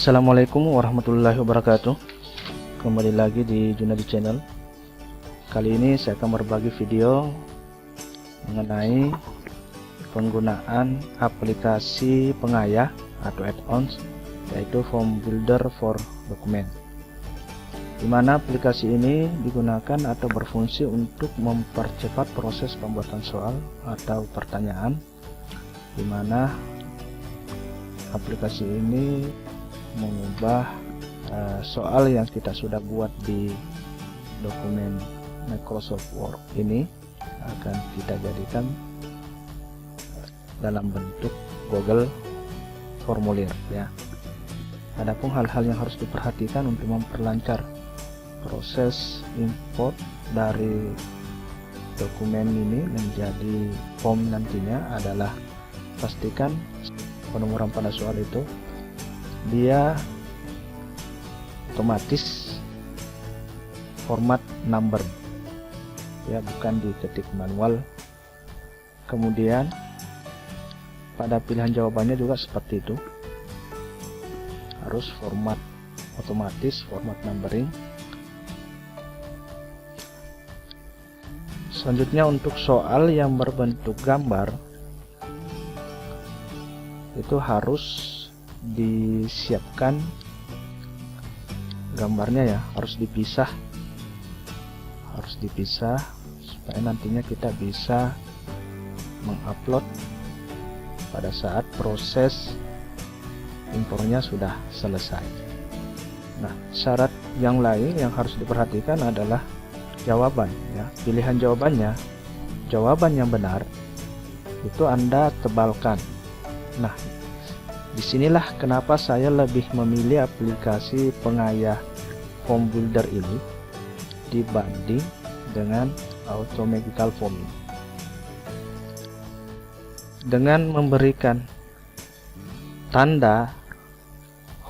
Assalamualaikum warahmatullahi wabarakatuh. Kembali lagi di Junadi Channel. Kali ini saya akan berbagi video mengenai penggunaan aplikasi pengayah atau add-ons, yaitu Form Builder for Document, di mana aplikasi ini digunakan atau berfungsi untuk mempercepat proses pembuatan soal atau pertanyaan, di mana aplikasi ini mengubah soal yang kita sudah buat di dokumen Microsoft Word ini akan kita jadikan dalam bentuk Google formulir ya. Adapun hal-hal yang harus diperhatikan untuk memperlancar proses import dari dokumen ini menjadi form nantinya adalah pastikan penomoran pada soal itu dia otomatis format number ya, bukan diketik manual. Kemudian pada pilihan jawabannya juga seperti itu, harus format otomatis, format numbering. Selanjutnya untuk soal yang berbentuk gambar itu harus disiapkan gambarnya ya, harus dipisah supaya nantinya kita bisa mengupload pada saat proses impornya sudah selesai. Nah, syarat yang lain yang harus diperhatikan adalah jawaban ya. Pilihan jawabannya, jawaban yang benar itu Anda tebalkan. Nah, disinilah kenapa saya lebih memilih aplikasi pengayah Form Builder ini dibanding dengan Automagical Form ini. Dengan memberikan tanda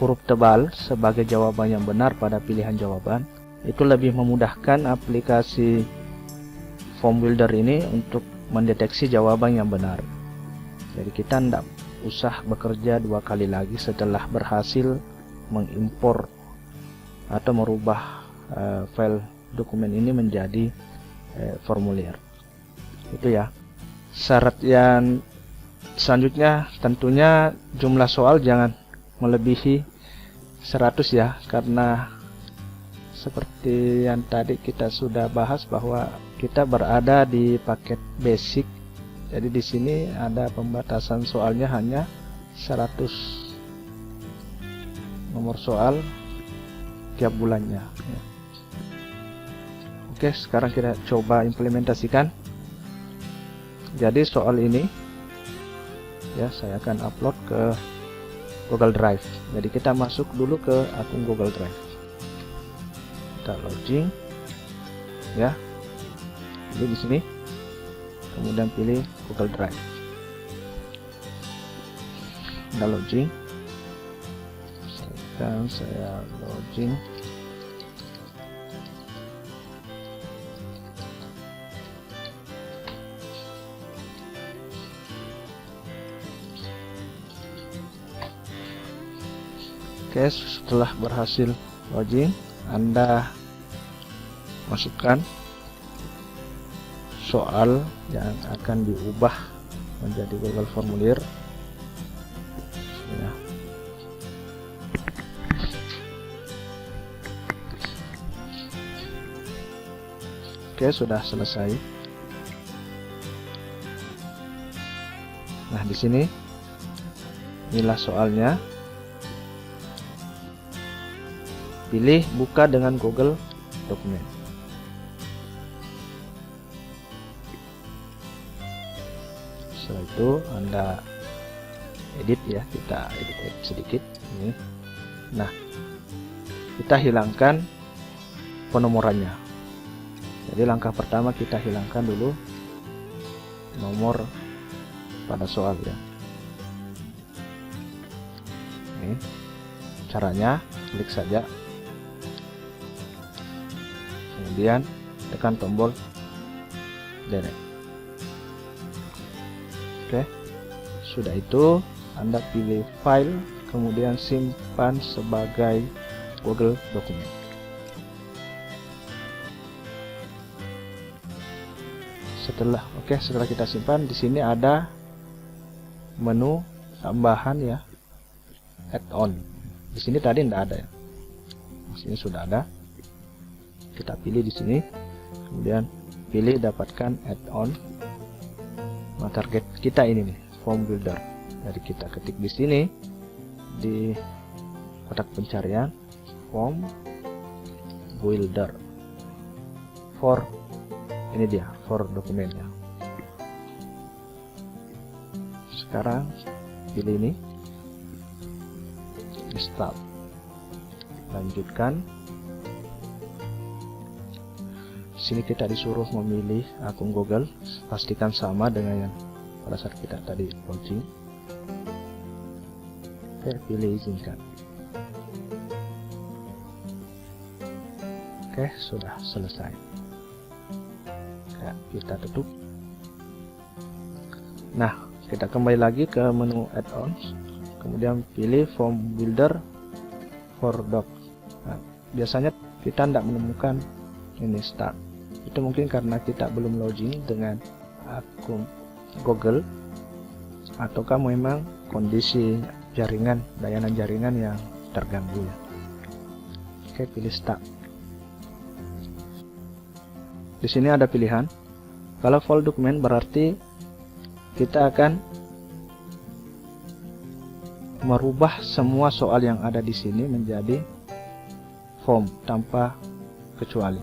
huruf tebal sebagai jawaban yang benar pada pilihan jawaban, itu lebih memudahkan aplikasi Form Builder ini untuk mendeteksi jawaban yang benar. Jadi kita tidak usah bekerja dua kali lagi setelah berhasil mengimpor atau merubah file dokumen ini menjadi formulir. Itu ya. Syarat yang selanjutnya tentunya jumlah soal jangan melebihi 100 ya, karena seperti yang tadi kita sudah bahas bahwa kita berada di paket basic. Jadi di sini ada pembatasan soalnya hanya 100 nomor soal tiap bulannya ya. Oke, sekarang kita coba implementasikan. Jadi soal ini ya, saya akan upload ke Google Drive. Jadi kita masuk dulu ke akun Google Drive, kita login ya. Jadi di sini kemudian pilih Google Drive, kita login. Sekarang saya login. Oke, setelah berhasil login, Anda masukkan soal yang akan diubah menjadi Google formulir ya. Oke, sudah selesai. Nah, di sini inilah soalnya. Pilih buka dengan Google Dokumen. Setelah itu Anda edit ya, kita edit sedikit ini. Nah, kita hilangkan penomorannya. Jadi langkah pertama kita hilangkan dulu nomor pada soal ya. Ini caranya, klik saja, kemudian tekan tombol delete. Oke, sudah itu Anda pilih file kemudian simpan sebagai Google dokumen. Setelah kita simpan, di sini ada menu tambahan ya, add-on. Di sini tadi tidak ada ya. Di sini sudah ada. Kita pilih di sini, kemudian pilih dapatkan add-on. Nah, target kita ini nih, form builder. Jadi kita ketik di sini di kotak pencarian form builder for, ini dia for dokumennya. Sekarang pilih ini, install, lanjutkan. Sini kita disuruh memilih akun Google, pastikan sama dengan yang pada saat kita tadi launching. Oke, pilih izinkan. Oke, sudah selesai. Oke, kita tutup. Nah, kita kembali lagi ke menu add-ons, kemudian pilih form builder for doc. Nah, biasanya kita tidak menemukan ini start. Itu mungkin karena kita belum login dengan akun Google, ataukah memang kondisi jaringan, layanan jaringan yang terganggu ya. Oke, pilih start. Di sini ada pilihan. Kalau full dokumen berarti kita akan merubah semua soal yang ada di sini menjadi form tanpa kecuali.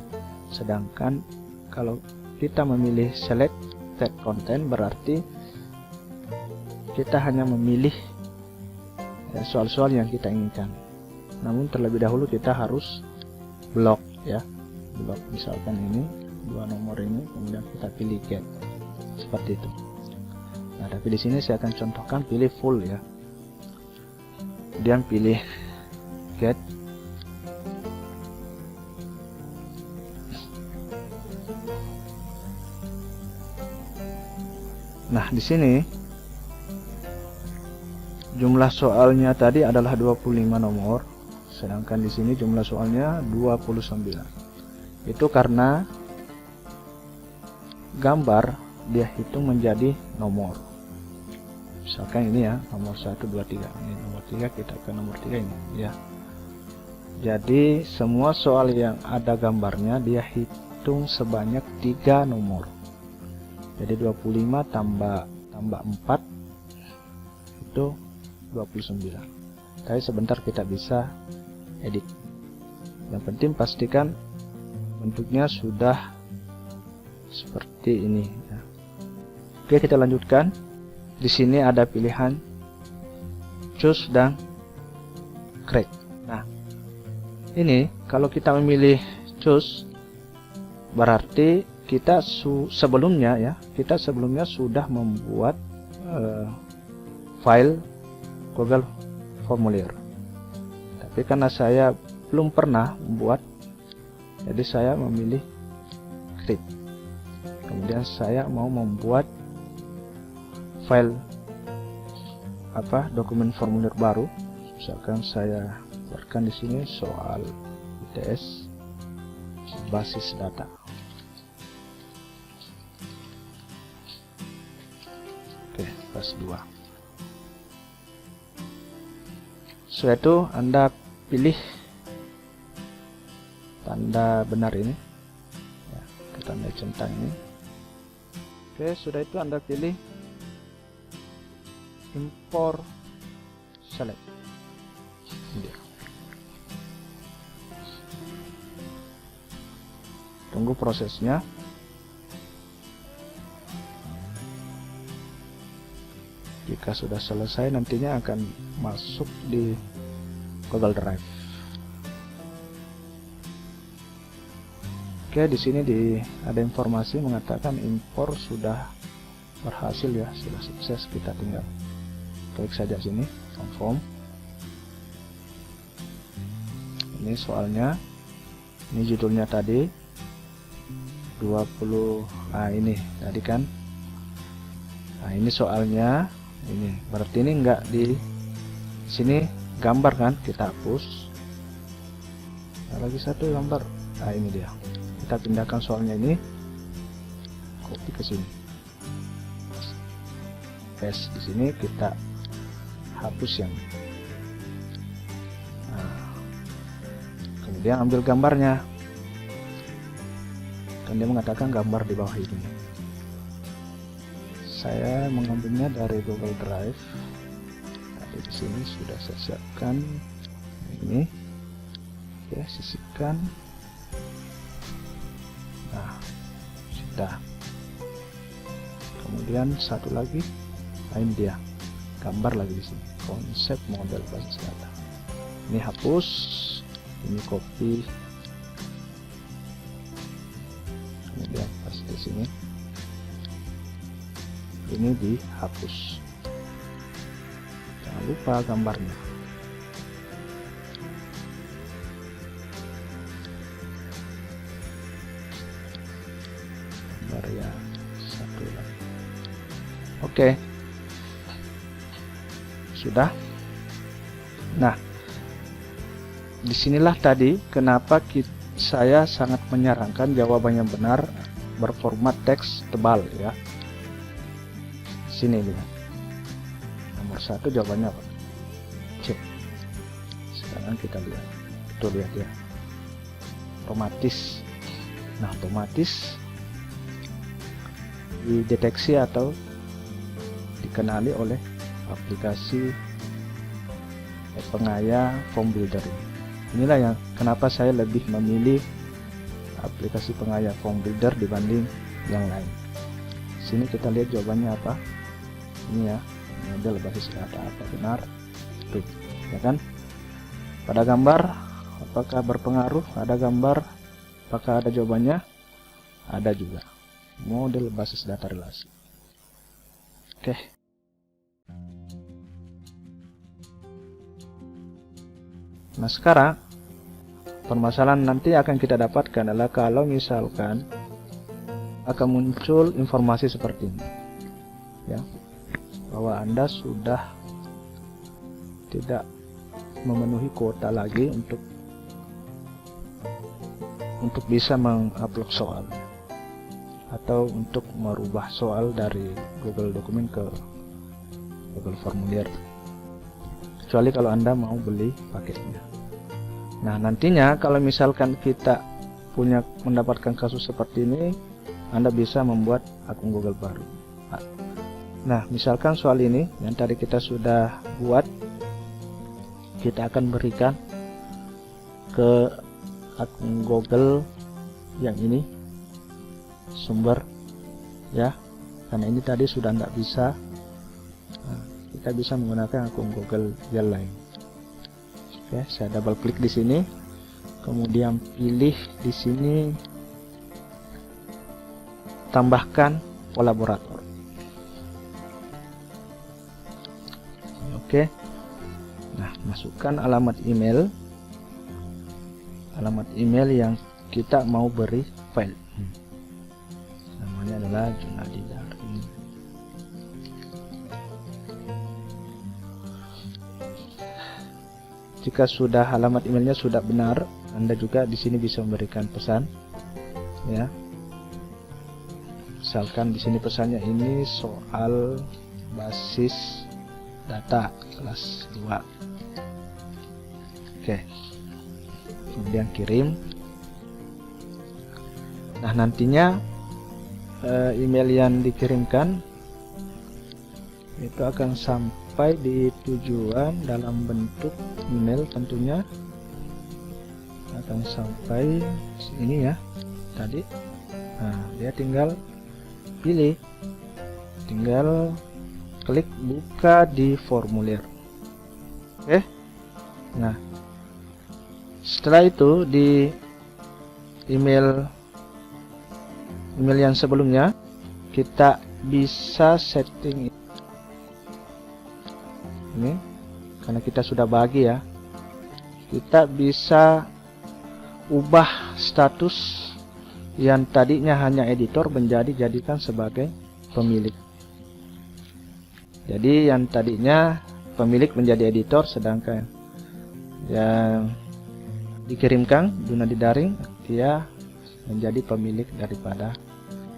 Sedangkan kalau kita memilih selected content berarti kita hanya memilih soal-soal yang kita inginkan. Namun terlebih dahulu kita harus blok ya. Blok misalkan ini 2 nomor ini, kemudian kita pilih get. Seperti itu. Nah, tapi di sini saya akan contohkan pilih full ya. Kemudian pilih get. Nah, di sini jumlah soalnya tadi adalah 25 nomor, sedangkan di sini jumlah soalnya 29. Itu karena gambar dia hitung menjadi nomor. Misalkan ini ya, nomor 1, 2, 3. Ini nomor 3, kita ke nomor 3 ini ya. Jadi semua soal yang ada gambarnya dia hitung sebanyak 3 nomor. Jadi 25 tambah 4 itu 29. Tapi sebentar kita bisa edit. Yang penting pastikan bentuknya sudah seperti ini ya. Oke, kita lanjutkan. Di sini ada pilihan choose dan create. Nah, ini kalau kita memilih choose berarti kita sebelumnya sudah membuat file Google formulir. Tapi karena saya belum pernah membuat, jadi saya memilih create. Kemudian saya mau membuat file dokumen formulir baru. Misalkan saya buatkan di sini soal ITS basis data. Oke, kelas 2. Setelah itu Anda pilih tanda benar ini ya, tanda centang ini. Oke, sudah itu Anda pilih import select. Tunggu prosesnya. Jika sudah selesai, nantinya akan masuk di Google Drive. Oke, di sini ada informasi mengatakan impor sudah berhasil ya, sudah sukses. Kita tinggal klik saja sini, confirm. Ini soalnya, ini judulnya tadi 20. Nah, ini tadi kan. Nah, ini soalnya, ini berarti ini enggak di sini gambar kan, kita hapus. Nah, lagi satu gambar. Nah, ini dia. Kita pindahkan soalnya ini, copy ke sini, paste di sini, kita hapus yang. Nah, kemudian ambil gambarnya. Dan dia mengatakan gambar di bawah ini. Saya mengambilnya dari Google Drive. Di sini sudah saya siapkan ini, ya, sisipkan. Nah, sudah. Kemudian satu lagi, ini dia, gambar lagi di sini, konsep model basis data. Ini hapus, ini copy, kemudian paste di sini, ini dihapus. Jangan lupa gambarnya. Gambar yang satu lagi. Oke. Sudah. Nah, disinilah tadi kenapa saya sangat menyarankan jawaban yang benar berformat teks tebal, ya. Sini lihat. Nomor 1 jawabannya apa? C. Sekarang kita lihat. Tuh, lihat ya. Otomatis. Nah, otomatis dideteksi atau dikenali oleh aplikasi pengaya form builder ini. Inilah yang kenapa saya lebih memilih aplikasi pengaya form builder dibanding yang lain. Sini kita lihat jawabannya apa. Ini ya, model basis data apa benar? Tuh, ya kan? Pada gambar, apakah berpengaruh? Ada gambar, apakah ada jawabannya? Ada juga. Model basis data relasi. Oke. Nah, sekarang permasalahan nanti akan kita dapatkan adalah kalau misalkan akan muncul informasi seperti ini, ya, bahwa Anda sudah tidak memenuhi kuota lagi untuk bisa mengupload soal atau untuk merubah soal dari Google Dokumen ke Google Formulir, kecuali kalau Anda mau beli paketnya. Nah, nantinya kalau misalkan kita mendapatkan kasus seperti ini, Anda bisa membuat akun Google baru. Nah, misalkan soal ini yang tadi kita sudah buat, kita akan berikan ke akun Google yang ini sumber, ya, karena ini tadi sudah nggak bisa. Nah, kita bisa menggunakan akun Google yang lain. Oke, saya double klik di sini, kemudian pilih di sini tambahkan kolaborator. Oke. Nah, masukkan alamat email yang kita mau beri file. Namanya adalah Junadi Dari. Jika sudah alamat emailnya sudah benar, Anda juga di sini bisa memberikan pesan, ya. Misalkan di sini pesannya ini soal basis data kelas 2. Oke. Kemudian kirim. Nah, nantinya email yang dikirimkan itu akan sampai di tujuan dalam bentuk email, tentunya akan sampai sini ya tadi. Nah, dia tinggal pilih, tinggal klik buka di formulir. Oke. Nah, setelah itu di email yang sebelumnya kita bisa setting ini, karena kita sudah bagi ya, kita bisa ubah status yang tadinya hanya editor jadikan sebagai pemilik. Jadi yang tadinya pemilik menjadi editor, sedangkan yang dikirimkan guna didaring, dia menjadi pemilik daripada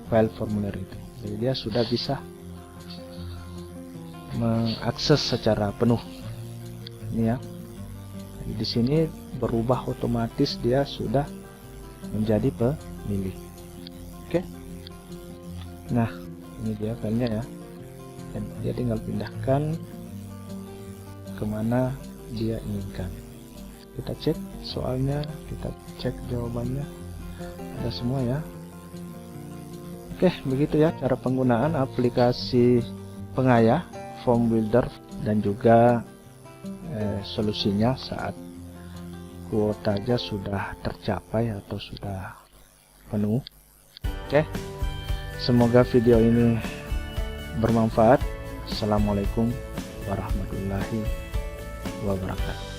file formulir itu. Jadi dia sudah bisa mengakses secara penuh. Ini ya. Jadi di sini berubah otomatis, dia sudah menjadi pemilik. Oke. Nah, ini dia filenya ya. Dan dia tinggal pindahkan kemana dia inginkan. Kita cek soalnya, kita cek jawabannya, ada semua ya. Oke, begitu ya cara penggunaan aplikasi pengayah form builder dan juga solusinya saat kuotanya sudah tercapai atau sudah penuh. Oke, semoga video ini bermanfaat. Assalamualaikum warahmatullahi wabarakatuh.